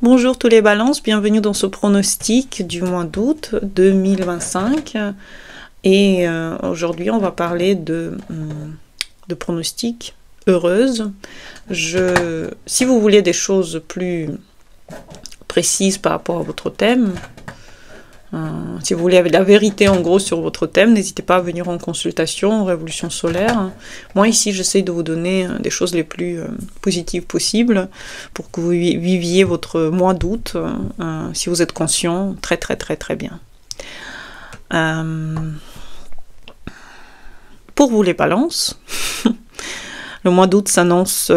Bonjour tous les balances, bienvenue dans ce pronostic du mois d'août 2025 et aujourd'hui on va parler de pronostics heureuses. Si vous voulez des choses plus précises par rapport à votre thème, si vous voulez la vérité en gros sur votre thème, n'hésitez pas à venir en consultation en Révolution solaire. Moi ici j'essaie de vous donner des choses les plus positives possibles pour que vous viviez votre mois d'août si vous êtes conscient très bien. Pour vous les balances, le mois d'août s'annonce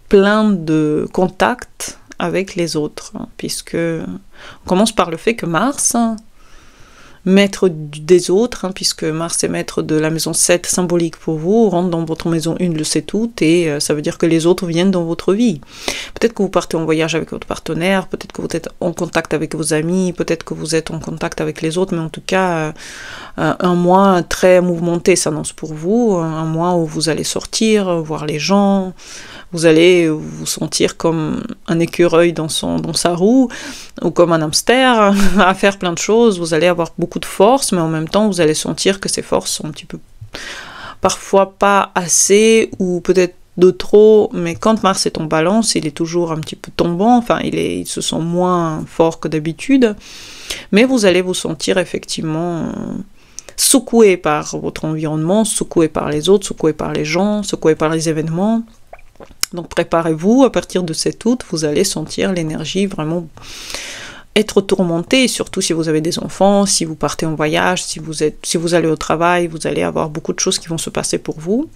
plein de contacts avec les autres, puisque on commence par le fait que Mars, maître des autres, puisque Mars est maître de la maison 7 symbolique pour vous, rentre dans votre maison 1 le 7 août, et ça veut dire que les autres viennent dans votre vie. Peut-être que vous partez en voyage avec votre partenaire, peut-être que vous êtes en contact avec vos amis, peut-être que vous êtes en contact avec les autres, mais en tout cas, un mois très mouvementé s'annonce pour vous, un mois où vous allez sortir, voir les gens. Vous allez vous sentir comme un écureuil dans sa roue, ou comme un hamster, à faire plein de choses. Vous allez avoir beaucoup de force, mais en même temps, vous allez sentir que ces forces sont un petit peu, parfois pas assez, ou peut-être de trop. Mais quand Mars est en balance, il est toujours un petit peu tombant, enfin, il se sent moins fort que d'habitude. Mais vous allez vous sentir effectivement secoué par votre environnement, secoué par les autres, secoué par les gens, secoué par les événements. Donc préparez-vous, à partir de cet août, vous allez sentir l'énergie vraiment être tourmentée, surtout si vous avez des enfants, si vous partez en voyage, si vous allez au travail, vous allez avoir beaucoup de choses qui vont se passer pour vous.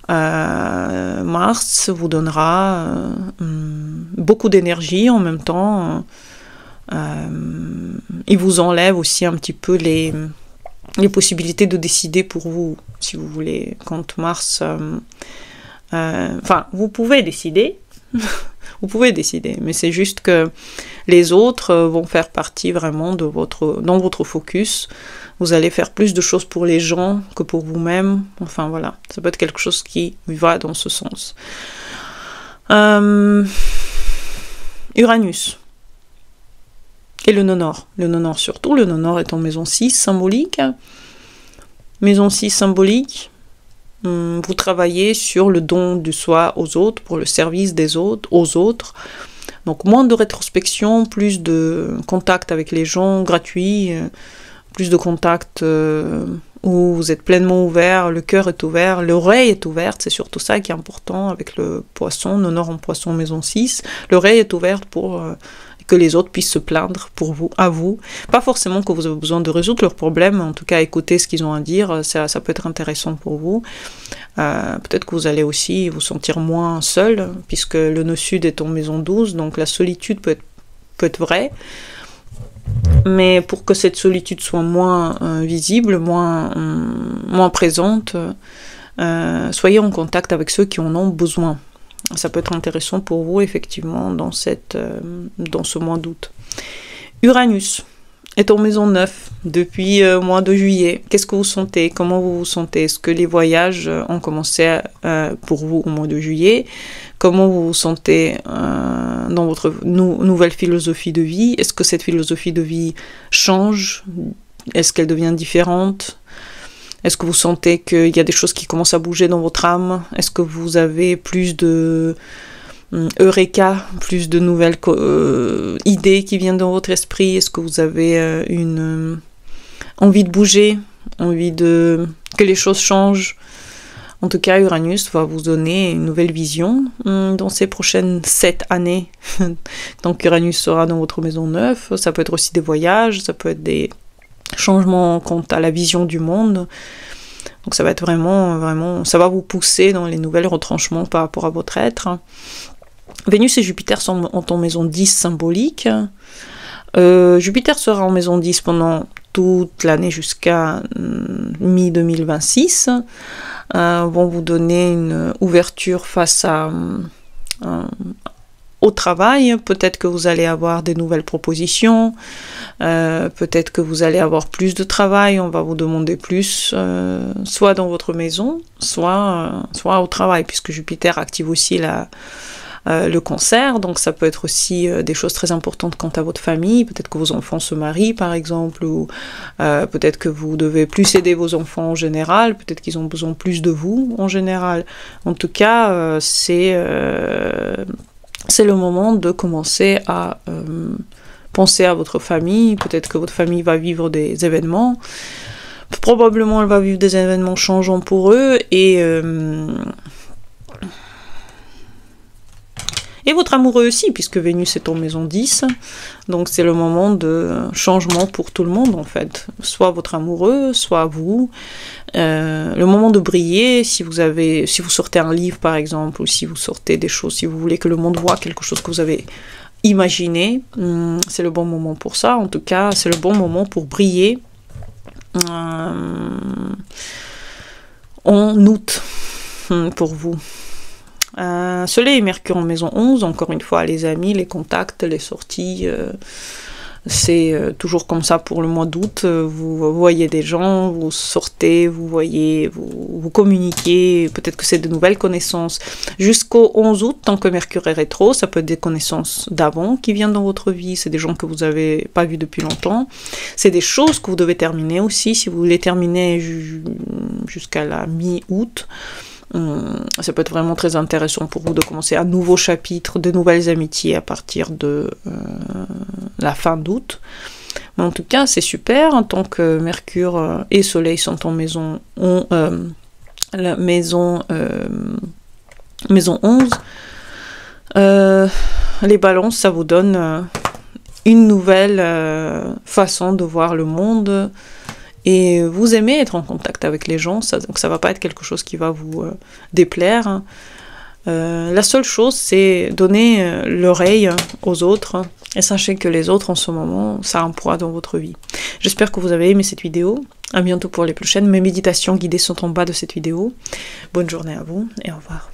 Mars vous donnera beaucoup d'énergie en même temps. Il vous enlève aussi un petit peu les possibilités de décider pour vous, si vous voulez, quand Mars... Enfin, vous pouvez décider, mais c'est juste que les autres vont faire partie vraiment dans votre focus. Vous allez faire plus de choses pour les gens que pour vous-même. Enfin voilà, ça peut être quelque chose qui va dans ce sens. Uranus et le nord-nord. Le nord-nord surtout, le nord-nord est en maison 6 symbolique. Maison 6 symbolique. Vous travaillez sur le don du soi aux autres, pour le service des autres, aux autres. Donc moins de rétrospection, plus de contact avec les gens gratuits, plus de contact où vous êtes pleinement ouvert, le cœur est ouvert, l'oreille est ouverte, c'est surtout ça qui est important avec le poisson, le nord en poisson maison 6. L'oreille est ouverte pour... que les autres puissent se plaindre pour vous, à vous. Pas forcément que vous avez besoin de résoudre leurs problèmes, en tout cas écouter ce qu'ils ont à dire, ça peut être intéressant pour vous. Peut-être que vous allez aussi vous sentir moins seul, puisque le nœud sud est en maison 12, donc la solitude peut être vraie. Mais pour que cette solitude soit moins visible, moins présente, soyez en contact avec ceux qui en ont besoin. Ça peut être intéressant pour vous, effectivement, dans ce mois d'août. Uranus est en maison 9 depuis le mois de juillet. Qu'est-ce que vous sentez? Comment vous vous sentez? Est-ce que les voyages ont commencé pour vous au mois de juillet? Comment vous vous sentez dans votre nouvelle philosophie de vie? Est-ce que cette philosophie de vie change? Est-ce qu'elle devient différente? Est-ce que vous sentez qu'il y a des choses qui commencent à bouger dans votre âme? Est-ce que vous avez plus de eureka, plus de nouvelles idées qui viennent dans votre esprit? Est-ce que vous avez une envie de bouger, envie que les choses changent? En tout cas, Uranus va vous donner une nouvelle vision dans ces prochaines 7 années. Donc Uranus sera dans votre maison 9. Ça peut être aussi des voyages, ça peut être des changement quant à la vision du monde. Donc ça va être vraiment, ça va vous pousser dans les nouvelles retranchements par rapport à votre être. Vénus et Jupiter sont en maison 10 symbolique. Jupiter sera en maison 10 pendant toute l'année jusqu'à mi-2026. Vont vous donner une ouverture face au travail. Peut-être que vous allez avoir des nouvelles propositions, peut-être que vous allez avoir plus de travail, on va vous demander plus, soit dans votre maison, soit au travail, puisque Jupiter active aussi le cancer, donc ça peut être aussi des choses très importantes quant à votre famille, peut-être que vos enfants se marient par exemple, ou peut-être que vous devez plus aider vos enfants en général, peut-être qu'ils ont besoin plus de vous en général. En tout cas, c'est le moment de commencer à penser à votre famille, peut-être que votre famille va vivre des événements, probablement elle va vivre des événements changeants pour eux, et votre amoureux aussi, puisque Vénus est en maison 10, donc c'est le moment de changement pour tout le monde en fait, soit votre amoureux, soit vous, le moment de briller, si vous sortez un livre par exemple, ou si vous sortez des choses, si vous voulez que le monde voit quelque chose que vous avez imaginé, c'est le bon moment pour ça, en tout cas c'est le bon moment pour briller en août pour vous. Soleil et Mercure en maison 11, encore une fois, les amis, les contacts, les sorties, c'est toujours comme ça pour le mois d'août. Vous voyez des gens, vous sortez, vous communiquez, peut-être que c'est de nouvelles connaissances. Jusqu'au 11 août, tant que Mercure est rétro, ça peut être des connaissances d'avant qui viennent dans votre vie, c'est des gens que vous n'avez pas vus depuis longtemps. C'est des choses que vous devez terminer aussi, si vous voulez terminer jusqu'à la mi-août. Ça peut être vraiment très intéressant pour vous de commencer un nouveau chapitre, de nouvelles amitiés à partir de la fin d'août. Mais en tout cas, c'est super, en tant que Mercure et Soleil sont en maison 11. Les balances, ça vous donne une nouvelle façon de voir le monde. Et vous aimez être en contact avec les gens, donc ça va pas être quelque chose qui va vous déplaire. La seule chose, c'est donner l'oreille aux autres, et sachez que les autres en ce moment, ça a un poids dans votre vie. J'espère que vous avez aimé cette vidéo. À bientôt pour les prochaines. Mes méditations guidées sont en bas de cette vidéo. Bonne journée à vous et au revoir.